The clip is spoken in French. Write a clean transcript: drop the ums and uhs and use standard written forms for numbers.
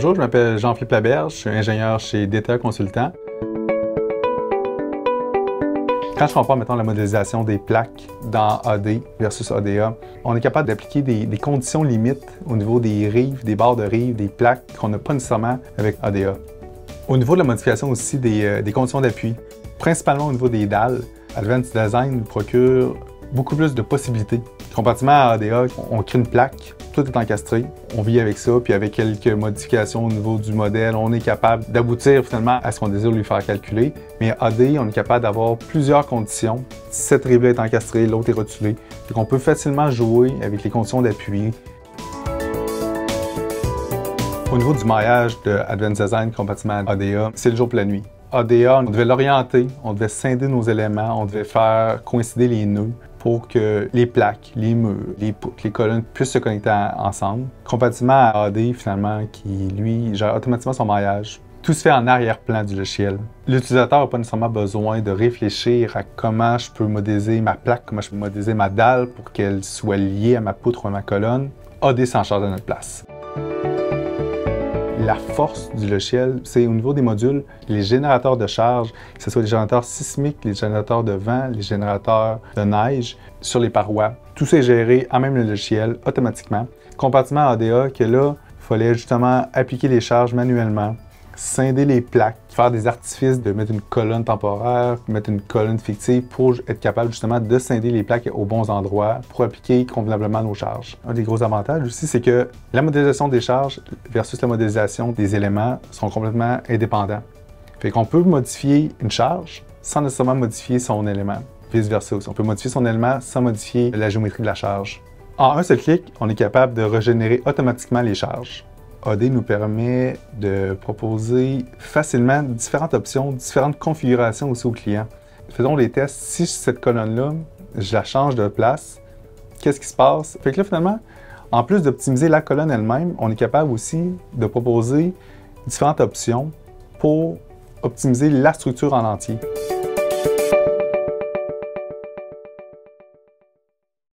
Bonjour, je m'appelle Jean-Philippe Laberge, je suis ingénieur chez DTA Consultant. Quand je compare, mettons, la modélisation des plaques dans AD versus ADA, on est capable d'appliquer des conditions limites au niveau des rives, des barres de rives, des plaques qu'on n'a pas nécessairement avec ADA. Au niveau de la modification aussi des conditions d'appui, principalement au niveau des dalles, Advanced Design nous procure beaucoup plus de possibilités. Comparativement à ADA, on crée une plaque, tout est encastré, on vit avec ça, puis avec quelques modifications au niveau du modèle, on est capable d'aboutir finalement à ce qu'on désire lui faire calculer. Mais AD, on est capable d'avoir plusieurs conditions. Cette rive-là est encastrée, l'autre est rotulée. Donc on peut facilement jouer avec les conditions d'appui. Au niveau du maillage de Advanced Design comparativement à ADA, c'est le jour et la nuit. ADA, on devait l'orienter, on devait scinder nos éléments, on devait faire coïncider les nœuds pour que les plaques, les murs, les poutres, les colonnes puissent se connecter ensemble. Comparativement à AD, finalement, qui, lui, gère automatiquement son maillage. Tout se fait en arrière-plan du logiciel. L'utilisateur n'a pas nécessairement besoin de réfléchir à comment je peux modéliser ma plaque, comment je peux modéliser ma dalle pour qu'elle soit liée à ma poutre ou à ma colonne. AD s'en charge de notre place. La force du logiciel, c'est au niveau des modules, les générateurs de charge, que ce soit les générateurs sismiques, les générateurs de vent, les générateurs de neige sur les parois. Tout ça est géré en même le logiciel, automatiquement. Comparativement à ADA, que là, il fallait justement appliquer les charges manuellement, scinder les plaques, faire des artifices de mettre une colonne temporaire, mettre une colonne fictive pour être capable justement de scinder les plaques aux bons endroits pour appliquer convenablement nos charges. Un des gros avantages aussi, c'est que la modélisation des charges versus la modélisation des éléments sont complètement indépendants. Fait qu'on peut modifier une charge sans nécessairement modifier son élément. Vice-versa aussi. On peut modifier son élément sans modifier la géométrie de la charge. En un seul clic, on est capable de régénérer automatiquement les charges. AD nous permet de proposer facilement différentes options, différentes configurations aussi aux clients. Faisons les tests. Si cette colonne-là, je la change de place, qu'est-ce qui se passe? Fait que là, finalement, en plus d'optimiser la colonne elle-même, on est capable aussi de proposer différentes options pour optimiser la structure en entier.